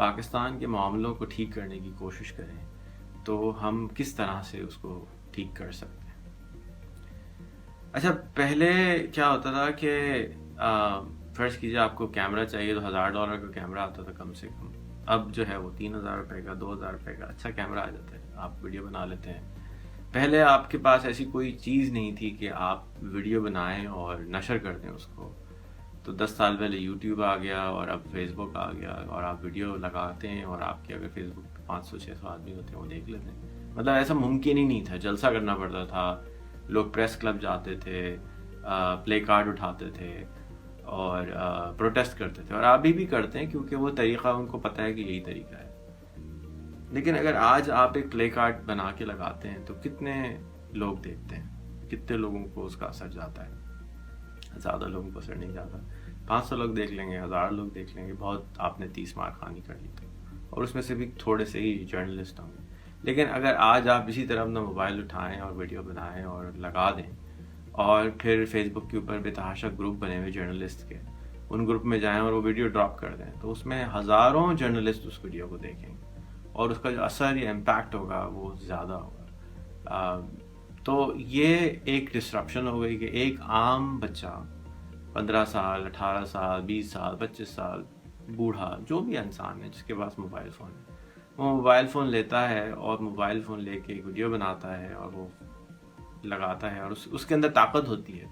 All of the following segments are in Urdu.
پاکستان کے معاملوں کو ٹھیک کرنے کی کوشش کریں تو ہم کس طرح سے اس کو ٹھیک کر سکتے ہیں. اچھا، پہلے کیا ہوتا تھا کہ فرض کیجیے آپ کو کیمرہ چاہیے تو $1000 کا کیمرہ آتا تھا کم سے کم. اب جو ہے وہ $3000 کا، $2000 کا اچھا کیمرہ آ جاتا ہے، آپ ویڈیو بنا لیتے ہیں. پہلے آپ کے پاس ایسی کوئی چیز نہیں تھی کہ آپ ویڈیو بنائیں اور نشر کر دیں اس کو. تو 10 سال پہلے یوٹیوب آ گیا اور اب فیس بک آ گیا اور آپ ویڈیو لگاتے ہیں اور آپ کے اگر فیس بک پہ 500-600 آدمی ہوتے ہیں وہ دیکھ لیتے ہیں. مطلب ایسا ممکن ہی نہیں تھا، جلسہ کرنا پڑتا تھا، لوگ پریس کلب جاتے تھے، پلے کارڈ اٹھاتے تھے اور پروٹیسٹ کرتے تھے، اور ابھی بھی کرتے ہیں کیونکہ وہ طریقہ ان کو پتہ ہے کہ یہی طریقہ ہے. لیکن اگر آج آپ ایک پلے کارڈ بنا کے لگاتے ہیں تو کتنے لوگ دیکھتے ہیں، کتنے لوگوں کو اس کا اثر جاتا ہے؟ زیادہ لوگوں کو اثر نہیں جاتا. 500 لوگ دیکھ لیں گے، 1000 لوگ دیکھ لیں گے، بہت آپ نے 30 مار خانی کر لی تو، اور اس میں سے بھی تھوڑے سے ہی جرنلسٹ ہوں گے. لیکن اگر آج آپ اسی طرح اپنا موبائل اٹھائیں اور ویڈیو بنائیں اور لگا دیں، اور پھر فیس بک کے اوپر بے تحاشا گروپ بنے ہوئے جرنلسٹ کے، ان گروپ میں جائیں اور وہ ویڈیو ڈراپ کر دیں، تو اس میں ہزاروں جرنلسٹ اس ویڈیو کو دیکھیں گے اور اس کا جو اثر یا امپیکٹ ہوگا وہ زیادہ ہوگا. تو یہ ایک ڈسرپشن ہو گئی کہ ایک عام بچہ 15 سال، 18 سال، 20 سال، 25 سال، بوڑھا، جو بھی انسان ہے جس کے پاس موبائل فون ہے، وہ موبائل فون لیتا ہے اور موبائل فون لے کے ایک ویڈیو بناتا ہے اور وہ لگاتا ہے، اور اس کے اندر طاقت ہوتی ہے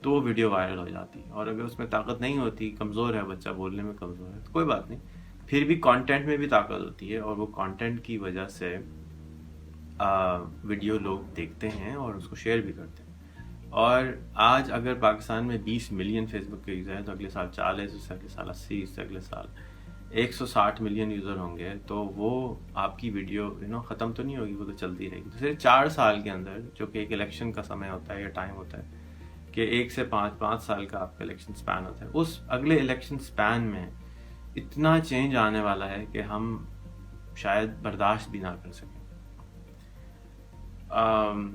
تو وہ ویڈیو وائرل ہو جاتی ہے. اور اگر اس میں طاقت نہیں ہوتی، کمزور ہے بچہ، بولنے میں کمزور ہے، تو کوئی بات نہیں، پھر بھی کانٹینٹ میں بھی طاقت ہوتی ہے اور وہ کانٹینٹ کی وجہ سے ویڈیو لوگ دیکھتے ہیں اور اس کو شیئر بھی کرتے ہیں. اور آج اگر پاکستان میں 20 ملین فیس بک کے یوزر ہیں تو اگلے سال 40، اس سے اگلے سال 80، اس سے اگلے سال 160 ملین یوزر ہوں گے، تو وہ آپ کی ویڈیو ختم تو نہیں ہوگی، وہ تو چلتی رہے گی. تو صرف 4 سال کے اندر، جو کہ ایک الیکشن کا سمے ہوتا ہے یا ٹائم ہوتا ہے کہ 1 سے 5 سال کا آپ کا الیکشن سپین ہوتا ہے، اس اگلے الیکشن سپین میں اتنا چینج آنے والا ہے کہ ہم شاید برداشت بھی نہ کر سکیں.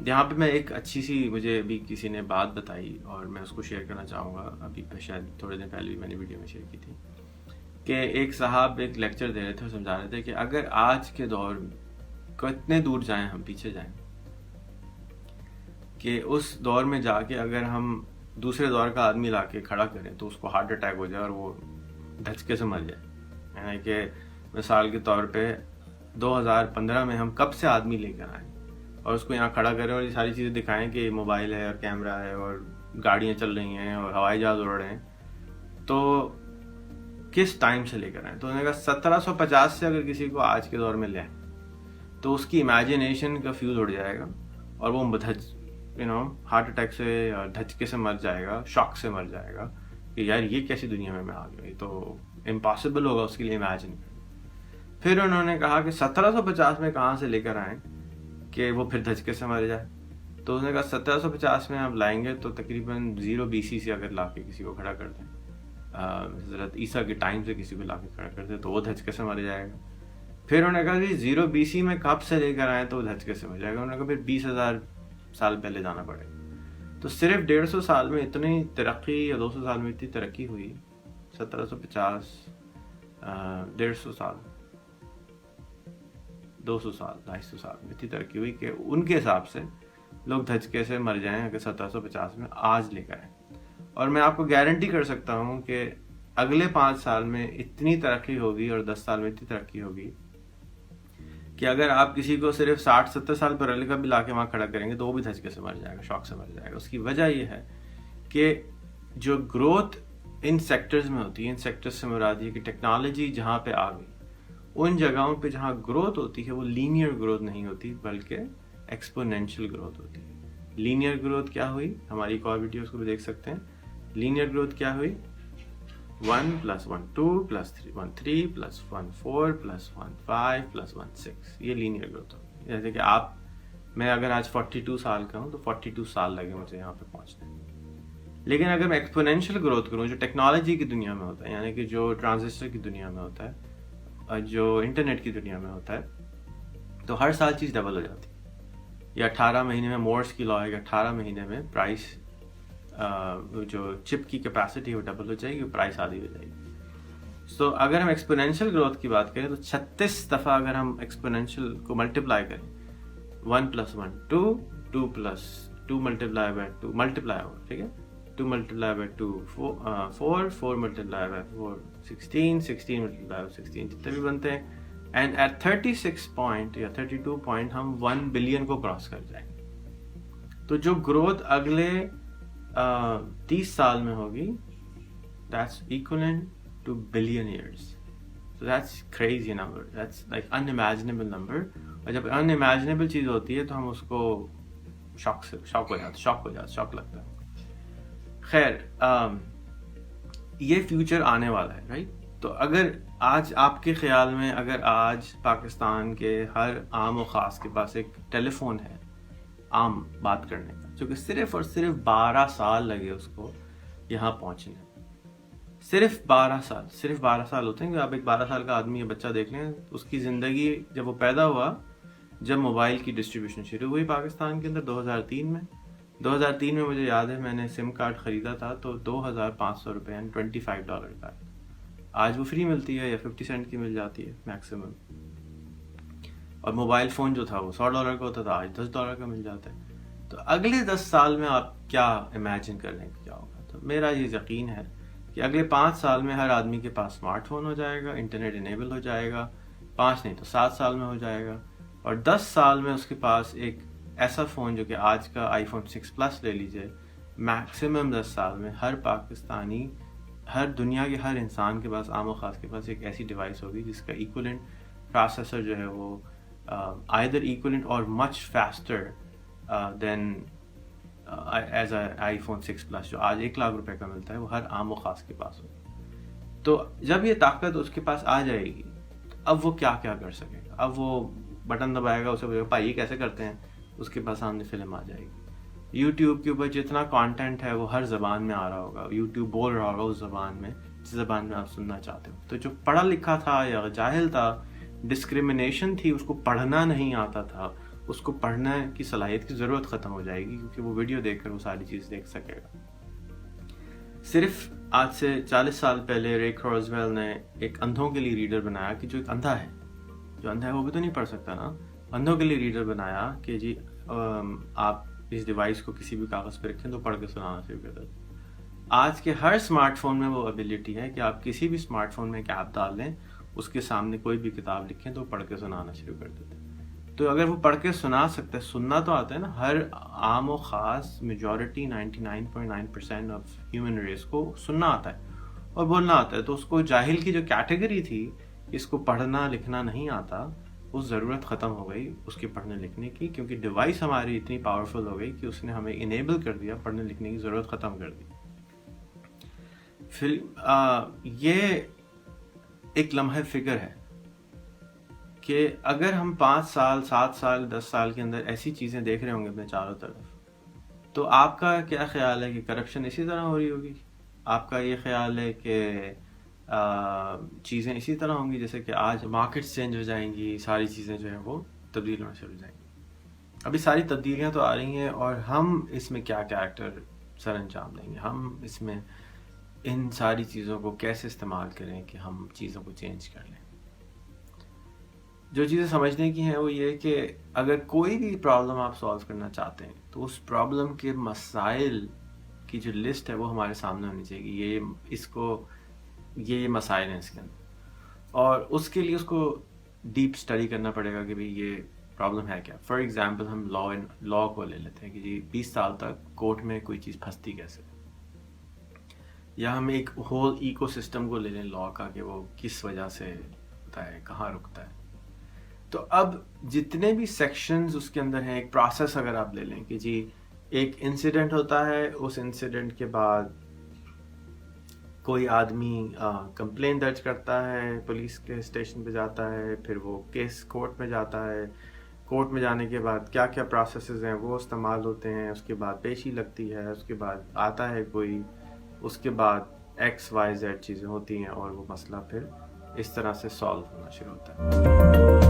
یہاں پہ میں ایک اچھی سی، مجھے ابھی کسی نے بات بتائی اور میں اس کو شیئر کرنا چاہوں گا. ابھی شاید تھوڑے دن پہلے بھی میں نے ویڈیو میں شیئر کی تھی کہ ایک صاحب ایک لیکچر دے رہے تھے اور سمجھا رہے تھے کہ اگر آج کے دور کتنے دور جائیں، ہم پیچھے جائیں، کہ اس دور میں جا کے اگر ہم دوسرے دور کا آدمی لا کے کھڑا کریں تو اس کو ہارٹ اٹیک ہو جائے اور وہ دھچکے سے مر جائے. یعنی کہ مثال کے طور پہ 2015 میں ہم کب سے آدمی لے کر آئیں اور اس کو یہاں کھڑا کریں اور یہ ساری چیزیں دکھائیں کہ موبائل ہے اور کیمرہ ہے اور گاڑیاں چل رہی ہیں اور ہوائی جہاز اڑ رہے ہیں، تو کس ٹائم سے لے کر آئیں؟ تو انہوں نے کہا 1750 سے اگر کسی کو آج کے دور میں لیں تو اس کی امیجنیشن کا فیوز اڑ جائے گا اور وہ ہارٹ اٹیک سے یا دھچکے سے مر جائے گا، شاک سے مر جائے گا کہ یار یہ کیسی دنیا میں آ گئی، تو امپاسبل ہوگا اس کے لیے امیجن کرنا. پھر انہوں نے کہا کہ 1750 میں کہاں سے لے کر آئیں کہ وہ پھر دھچکے سے مر جائے. تو انہوں نے کہا 1750 میں آپ لائیں گے تو تقریباً 0 BC سے اگر لا کے کسی کو کھڑا کر دیں، حضرت عیسیٰ کے ٹائم سے کسی کو لا کے کھڑا کر دیں تو وہ دھچکے سے مر جائے گا. پھر انہوں نے کہا کہ 0 BC میں کب سے لے کر آئیں تو وہ دھچکے سے مر جائے گا. انہوں نے کہا پھر 20,000 سال پہلے جانا پڑے گا. تو صرف 150 سال میں اتنی ترقی، یا 200 سال میں اتنی ترقی ہوئی، 1750، 150 سال، 200 سال، 250 سال میں اتنی ترقی ہوئی کہ ان کے حساب سے لوگ دھچکے سے مر جائیں اگر 1750 میں آج لے کر آئیں. اور میں آپ کو گارنٹی کر سکتا ہوں کہ اگلے 5 سال میں اتنی ترقی ہوگی اور 10 سال میں اتنی ترقی ہوگی کہ اگر آپ کسی کو صرف 60-70 سال پر کا بھی لا کے وہاں کھڑا کریں گے تو وہ بھی دھچکے سے مر جائے گا، شوق سے مر جائے گا. اس کی وجہ یہ ہے کہ جو گروتھ ان سیکٹرز میں ہوتی ہے، ان سیکٹرز سے مراد یہ کہ ٹیکنالوجی جہاں پہ آ گئی، ان جگہوں پہ جہاں گروتھ ہوتی ہے وہ لینئر گروتھ نہیں ہوتی بلکہ ایکسپونینشیل گروتھ ہوتی ہے. لینئر گروتھ کیا ہوئی؟ ہماری ایک اور ویڈیوز کو بھی دیکھ سکتے ہیں. لینئر گروتھ کیا ہوئی؟ 1 + 1 2 + 3 1 3 + 1 4 + 1 5 + 1 6. یہ لینئر گروتھ ہوگی. جیسے کہ میں اگر آج 42 سال کا ہوں تو 42 سال لگے مجھے یہاں پہ پہنچنے. لیکن اگر میں ایکسپونینشیل گروتھ کروں، جو ٹیکنالوجی کی دنیا میں ہوتا ہے، یعنی کہ جو ٹرانزسٹر کی دنیا میں ہوتا ہے، جو انٹرنیٹ کی دنیا میں ہوتا ہے، تو ہر سال چیز ڈبل ہو جاتی ہے. یا 18 مہینے میں مورس کی لا ہے کہ 18 مہینے میں پرائس، جو چپ کی کیپیسٹی وہ ڈبل ہو جائے گی، پرائس آدھی ہو جائے گی. سو اگر ہم ایکسپونینشیل گروتھ کی بات کریں تو 36 دفعہ اگر ہم ایکسپونینشیل کو ملٹیپلائی کریں 1 + 1 2 2 + 2 ملٹیپلائی بائی 2 ملٹیپلائی ہوگا, ٹھیک ہے, 2 multiply by 2 4 4 multiply by 4 16 16 multiply by 16 جتنے بھی بنتے ہیں, اینڈ ایٹ 36 پوائنٹ یا 32 پوائنٹ ہم 1 بلین کو کراس کر جائیں گے. تو جو گروتھ اگلے 30 سال میں ہوگی that's equivalent to billion years. So that's crazy number. That's like unimaginable number. اور جب unimaginable چیز ہوتی ہے تو ہم اس کو شوق لگتا ہے. خیر, یہ فیوچر آنے والا ہے, رائٹ. تو اگر آج آپ کے خیال میں اگر آج پاکستان کے ہر عام و خاص کے پاس ایک ٹیلی فون ہے عام بات کرنے کا, جو کہ صرف اور صرف 12 سال لگے اس کو یہاں پہنچنے, صرف 12 سال ہوتے ہیں کہ آپ ایک 12 سال کا آدمی یا بچہ دیکھ لیں, اس کی زندگی جب وہ پیدا ہوا جب موبائل کی ڈسٹریبیوشن شروع ہوئی پاکستان کے اندر 2003 میں مجھے یاد ہے میں نے سم کارڈ خریدا تھا تو $2,500 یعنی $25 کا. آج وہ فری ملتی ہے یا 50 سینٹ کی مل جاتی ہے میکسیمم. اور موبائل فون جو تھا وہ $100 کا ہوتا تھا, آج $10 کا مل جاتا ہے. تو اگلے 10 سال میں آپ کیا امیجن کر لیں کیا ہوگا؟ تو میرا یہ یقین ہے کہ اگلے 5 سال میں ہر آدمی کے پاس اسمارٹ فون ہو جائے گا, انٹرنیٹ انیبل ہو جائے گا. 5 نہیں تو 7 سال میں ہو جائے گا. اور 10 سال میں اس کے پاس ایک ایسا فون جو کہ آج کا iPhone 6 Plus لے لیجئے, میکسیمم 10 سال میں ہر پاکستانی, ہر دنیا کے ہر انسان کے پاس عام و خاص کے پاس ایک ایسی ڈیوائس ہوگی جس کا ایکولنٹ پروسیسر جو ہے وہ either equivalent or much faster than as a iPhone 6 Plus جو آج $1,00,000 کا ملتا ہے, وہ ہر عام و خاص کے پاس ہوگا. تو جب یہ طاقت اس کے پاس آ جائے گی اب وہ کیا کر سکے گا. اب وہ بٹن دبائے گا, اسے بھائی یہ کیسے کرتے ہیں, اس کے پاس سامنے فلم آ جائے گی. یوٹیوب کے اوپر جتنا کانٹینٹ ہے وہ ہر زبان میں آ رہا ہوگا, یوٹیوب بول رہا ہوگا اس زبان میں جس زبان میں آپ سننا چاہتے ہو. تو جو پڑھا لکھا تھا یا جاہل تھا, ڈسکریمنیشن تھی, اس کو پڑھنا نہیں آتا تھا, اس کو پڑھنے کی صلاحیت کی ضرورت ختم ہو جائے گی کیونکہ وہ ویڈیو دیکھ کر وہ ساری چیز دیکھ سکے گا. صرف آج سے 40 سال پہلے رے کرازویل نے ایک اندھوں کے لیے ریڈر بنایا کہ جو ایک اندھا ہے, جو اندھا ہے وہ بھی تو نہیں پڑھ سکتا نا, اندھوں کے لیے ریڈر بنایا کہ جی آپ اس ڈیوائس کو کسی بھی کاغذ پہ رکھیں تو پڑھ کے سنانا شروع کر دیتے. آج کے ہر اسمارٹ فون میں وہ ابیلٹی ہے کہ آپ کسی بھی اسمارٹ فون میں ایک ایپ ڈال لیں, اس کے سامنے کوئی بھی کتاب لکھیں تو پڑھ کے سنانا شروع کر دیتے. تو اگر وہ پڑھ کے سنا سکتا ہے, سننا تو آتا ہے نا, ہر عام و خاص میجورٹی 99.9% آف ہیومن ریس کو سننا آتا ہے اور بولنا آتا ہے. تو اس کو جاہل کی جو کیٹیگری تھی اس کو پڑھنا لکھنا نہیں آتا, اس ضرورت ختم ہو گئی اس کے پڑھنے لکھنے کی, کیونکہ ڈیوائس ہماری اتنی پاورفل ہو گئی کہ اس نے ہمیں انیبل کر دیا, پڑھنے لکھنے کی ضرورت ختم کر دی. پھر یہ ایک لمحہ فکر ہے کہ اگر ہم 5 سال 7 سال 10 سال کے اندر ایسی چیزیں دیکھ رہے ہوں گے اپنے چاروں طرف, تو آپ کا کیا خیال ہے کہ کرپشن اسی طرح ہو رہی ہوگی؟ آپ کا یہ خیال ہے کہ چیزیں اسی طرح ہوں گی جیسے کہ آج مارکیٹس چینج ہو جائیں گی, ساری چیزیں جو ہیں وہ تبدیل ہونا شروع ہو جائیں گی؟ ابھی ساری تبدیلیاں تو آ رہی ہیں اور ہم اس میں کیا کریکٹر سر انجام دیں گے, ہم اس میں ان ساری چیزوں کو کیسے استعمال کریں کہ ہم چیزوں کو چینج کر لیں. جو چیزیں سمجھنے کی ہیں وہ یہ کہ اگر کوئی بھی پرابلم آپ سالو کرنا چاہتے ہیں تو اس پرابلم کے مسائل کی جو لسٹ ہے وہ ہمارے سامنے ہونی چاہیے. یہ مسائل ہیں اس کے اندر, اور اس کے لیے اس کو ڈیپ اسٹڈی کرنا پڑے گا کہ بھئی یہ پرابلم ہے کیا. فار ایگزامپل ہم لا کو لے لیتے ہیں کہ جی 20 سال تک کورٹ میں کوئی چیز پھنستی کیسے, یا ہم ایک ہول ایکو سسٹم کو لے لیں لا کا کہ وہ کس وجہ سے ہوتا ہے, کہاں رکتا ہے. تو اب جتنے بھی سیکشنز اس کے اندر ہیں, ایک پروسیس اگر آپ لے لیں کہ جی ایک انسیڈنٹ ہوتا ہے, اس انسیڈنٹ کے بعد کوئی آدمی کمپلین درج کرتا ہے, پولیس کے اسٹیشن پہ جاتا ہے, پھر وہ کیس کورٹ میں جاتا ہے, کورٹ میں جانے کے بعد کیا کیا پروسیسز ہیں وہ استعمال ہوتے ہیں, اس کے بعد پیشی لگتی ہے, اس کے بعد آتا ہے کوئی, اس کے بعد XYZ چیزیں ہوتی ہیں اور وہ مسئلہ پھر اس طرح سے سالو ہونا شروع ہوتا ہے.